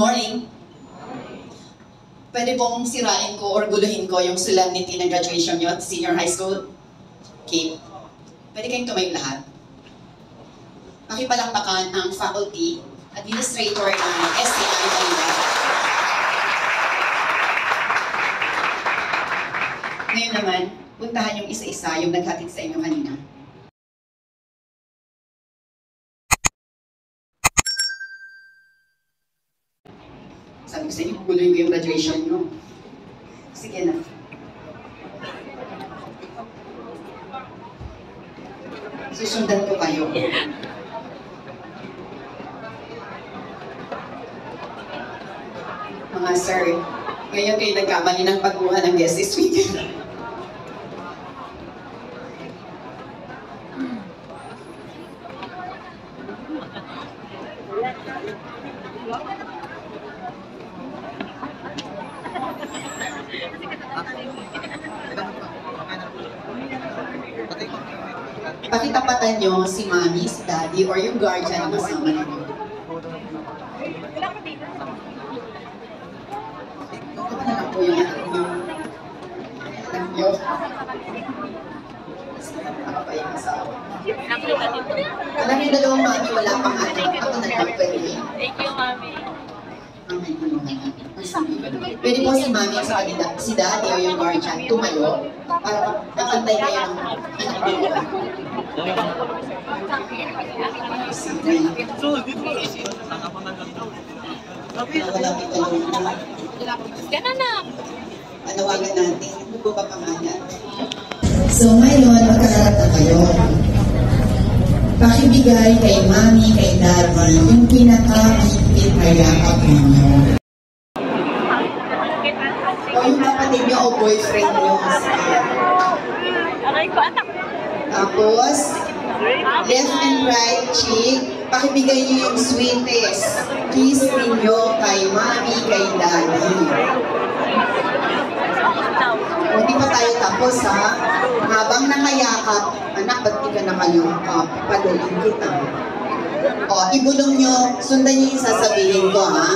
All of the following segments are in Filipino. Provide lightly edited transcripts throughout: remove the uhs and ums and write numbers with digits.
morning. Pwede pong sirain ko or guluhin ko yung solemnity ng graduation nyo at senior high school? Okay. Pwede kayong tumayo lahat. Pakipalakpakan ang faculty, administrator ng STI Manila. Ngayon naman, puntahan yung isa-isa yung naghatid sa inyo kanina. Sabi ko sa inyo, guluhin ko yung graduation nyo. Sige na. Susundan ko kayo. Mga sir, ngayon kayo nagkamali ng pagkuha ng guest speaker. Pakitapatan nyo si mommy, si daddy, or yung guardian na kasama ninyo. Ito na lang po yung anak nyo. Anak nyo. Ako pa yung asawa. Alam yung dalawang mami, wala pang anak. Ako na lang pwede. Thank you, mami. Pwede po si mami at si daddy o yung guardian tumayo para nakantay kayo ng anak nyo. Gana na! Panawagan natin, ano po ba pangalan? So ngayon, magkaharap na kayo. Pakibigay kay mami, kay daddy, yung pinaka-higpit na yakap ninyo. O yung kapatid nyo o boyfriend nyo. Aray ko, anak! Tapos, left and right cheek, pakibigay nyo yung sweetest kiss ninyo kay mami, kay daddy. O, di pa tayo tapos ha. Habang nakayakap, anak, ba't di ka nakayakap? Paluin kita. O, ibulong nyo, sundan nyo yung sasabihin ko ha.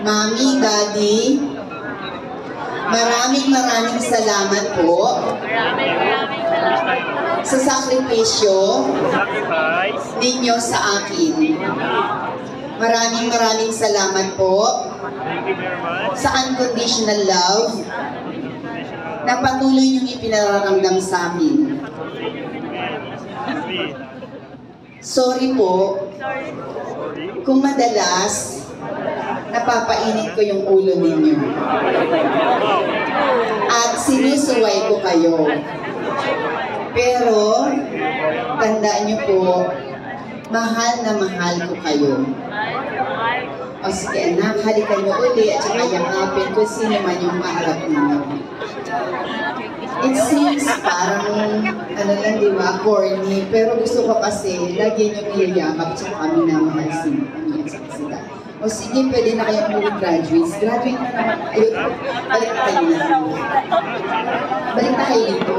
Mami, daddy, maraming salamat po. Maraming salamat. Sa sakripisyo ninyo sa akin. Maraming salamat po sa unconditional love na patuloy niyong ipinararamdam sa amin. Sorry po kung madalas napapainit ko yung ulo ninyo at sinusuway ko kayo. Pero, tandaan niyo po, mahal na mahal ko kayo. O sige anak, halikan niyo uli at saka yakapin kung sino man yung kaharap ninyo. It seems parang, ano lang diba, corny, pero gusto ko kasi, lagi niyo niyayakap at saka minamahal sila. O sige, pwede na kayong mga graduates. Graduate na naman. Ayun, balik na kayo na. Balik na kayo dito.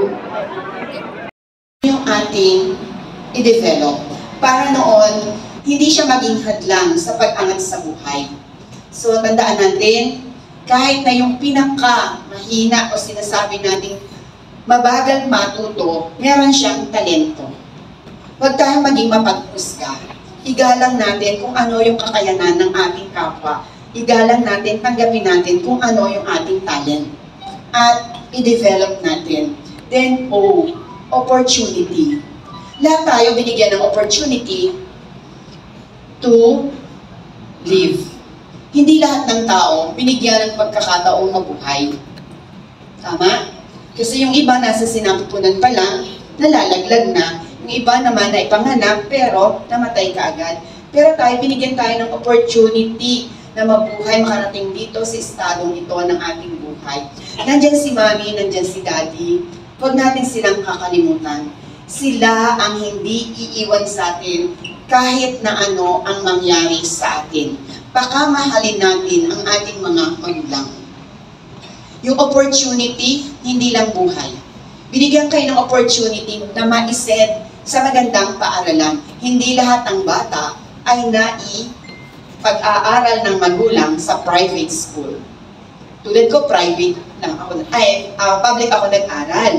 Yung ating i-develop para noon hindi siya maging hadlang sa pag-angat sa buhay. So tandaan natin, kahit na yung pinaka-mahina o sinasabi nating mabagal matuto, meron siyang talento. Huwag tayong maging mapag-husga. Igalang natin kung ano yung kakayanan ng ating kapwa. Igalang natin, tanggapin natin kung ano yung ating talent. At i-develop natin. Then, opportunity. Lahat tayo binigyan ng opportunity to live. Hindi lahat ng tao binigyan ng pagkakataong mabuhay. Tama? Kasi yung iba nasa sinapupunan pa lang, nalalaglag na. Yung iba naman na ipanganak, pero namatay ka agad. Pero tayo, binigyan tayo ng opportunity na mabuhay, makarating dito sa estadong ito ng ating buhay. Nandyan si mami, nandyan si daddy. Huwag natin silang kakalimutan. Sila ang hindi iiwan sa atin kahit na ano ang mangyari sa atin. Pakamahalin natin ang ating mga magulang. Yung opportunity, hindi lang buhay. Binigyan kayo ng opportunity na maised sa magandang paaralan. Hindi lahat ng bata ay pag-aaral ng magulang sa private school. Tulad ko, private lang ako, public ako nag-aral.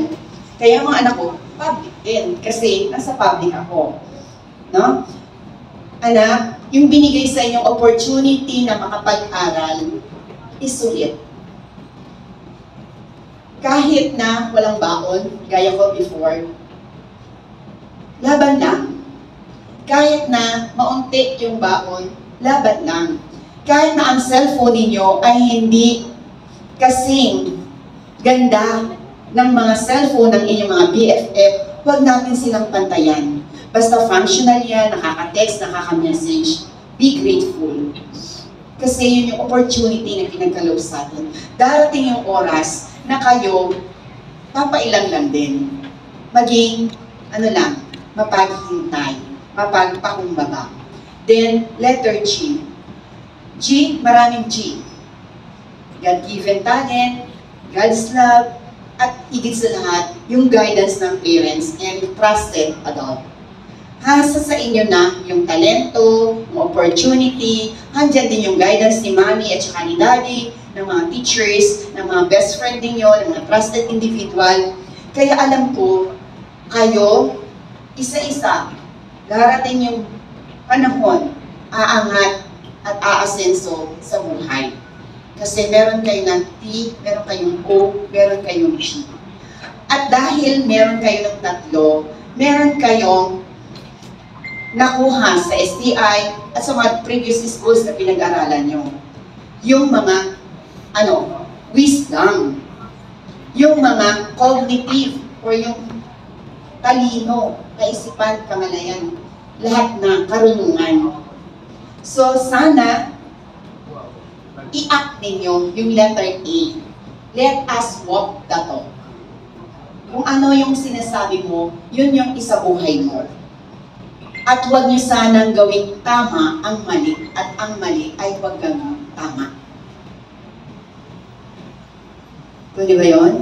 Kaya mga anak ko, public din, kasi nasa public ako. No? Anak, yung binigay sa inyong opportunity na makapag-aral, isulit. Kahit na walang baon, gaya ko before, laban lang. Kahit na maunti yung baon, laban lang. Kahit na ang cellphone ninyo ay hindi kasing ganda ng mga cellphone ng inyong mga BFF, huwag natin silang pantayan. Basta functional yan, nakaka-text, nakaka-message, be grateful. Kasi yun yung opportunity na pinagkaloob sa atin. Darating yung oras na kayo, papailang lang din. Maging, mapaghintay, mapagpakumbaba. Then, letter G. G, maraming G. God-given talent, God's love, at higit sa lahat, yung guidance ng parents and trusted adult. Hasa sa inyo na yung talento, yung opportunity, handyan din yung guidance ni mommy at saka ni daddy, ng mga teachers, ng mga best friend ninyo, ng mga trusted individual. Kaya alam ko, kayo, isa-isa, darating yung panahon, aangat at aasenso sa buhay. Kasi meron kayo ng T, meron kayong O, meron kayong G. At dahil meron kayo ng tatlo, meron kayong nakuha sa STI at sa mga previous schools na pinag-aralan nyo. Yung mga, wisdom. Yung mga cognitive or yung talino, kaisipan, kamalayan. Lahat na karunungan. So, sana, i-act ninyo yung letter A. Let us walk the talk. Kung ano yung sinasabi mo, yun yung isabuhay mo. At huwag niyo sanang gawing tama ang mali, at ang mali ay huwag gawing tama. Pwede ba yun?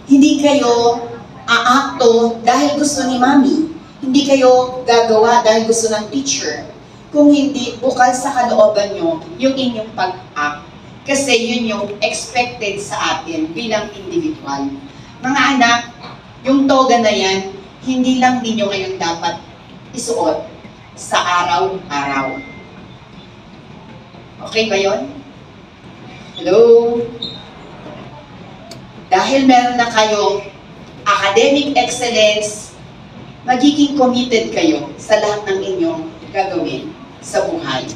Hindi kayo aakto dahil gusto ni mami. Hindi kayo gagawa dahil gusto ng teacher. Kung hindi, bukal sa kalooban nyo yung inyong pag-act. Kasi yun yung expected sa atin bilang individual. Mga anak, yung toga na yan, hindi lang ninyo ngayon dapat isuot sa araw-araw. Okay ba yun? Hello? Dahil meron na kayong academic excellence, magiging committed kayo sa lahat ng inyong gagawin sa buhay.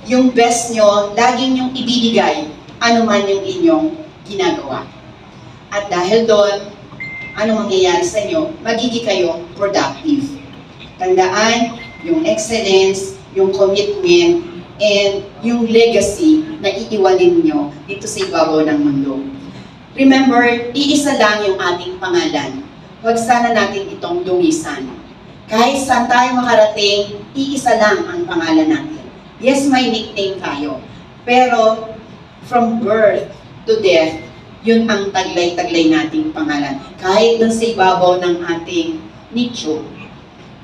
Yung best nyo, laging yung ibibigay, anuman yung inyong ginagawa. At dahil doon, ano mangyayari sa inyo, magiging kayo productive. Tandaan, yung excellence, yung commitment, and yung legacy na iiwalin nyo dito sa ibabaw ng mundo. Remember, iisa lang yung ating pangalan. Huwag sana natin itong lumisan. Kahit saan tayo makarating, iisa lang ang pangalan natin. Yes, may nickname tayo. Pero, from birth to death, yun ang taglay-taglay nating pangalan. Kahit dun sa ibabaw ng ating nicho,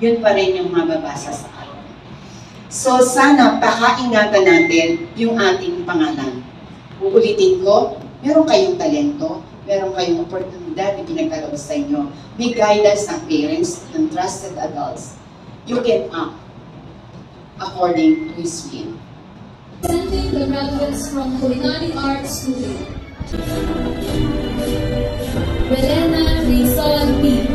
yun pa rin yung mababasa sa atin. So, sana pakaingatan natin yung ating pangalan. Uulitin ko, meron kayong talento, meron kayong oportunidad na pinagkaloob sa inyo. May guidance ng parents, ng trusted adults. You can act according to His will. Presenting the graduates from Culinary Arts School. Belena Rizal P.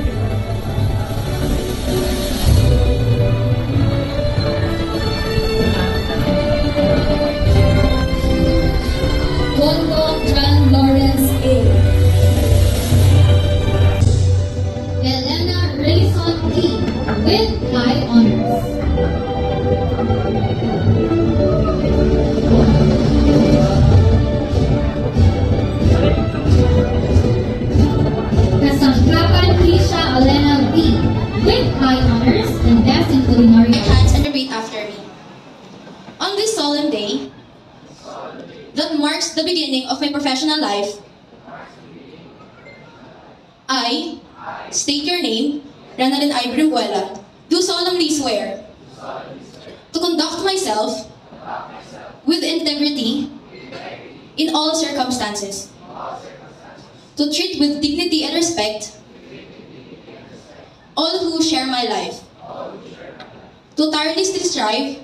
Wondo John Lawrence A. Elena Rayson P. with high honors. Kasangkapan Krisha Elena B. with high honors and best in culinary arts. Hands and repeat after me. On this solemn day, that marks the beginning of my professional life, I state your name, Ranalyn I. Brimuela, do solemnly swear to conduct myself with integrity in all circumstances, to treat with dignity and respect all who share my life, to tirelessly strive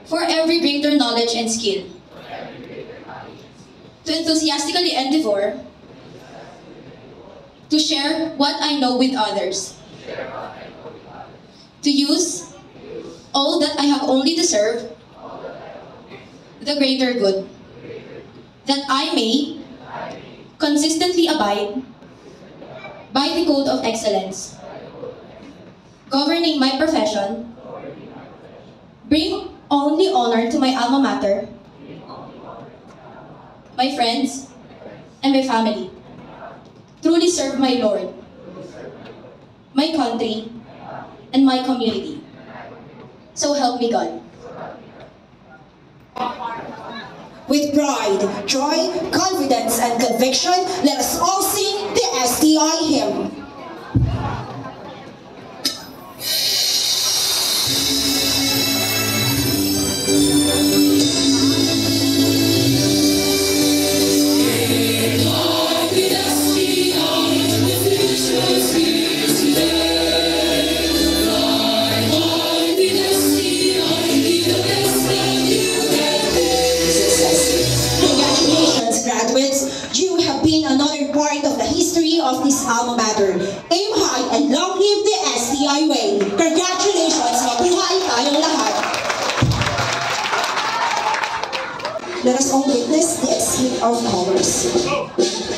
for every greater knowledge and skill, to enthusiastically endeavor to share what I know with others, to use all that I have only to serve the greater good, that I may consistently abide by the code of excellence, governing my profession, bring only honor to my alma mater, my friends, and my family, truly serve my Lord, my country, and my community. So help me God. With pride, joy, confidence, and conviction, let us all sing the STI hymn. Part of the history of this alma mater. Aim high and long live the STI way. Congratulations! Mabuhay tayong lahat! Let us all witness the exchange of colors.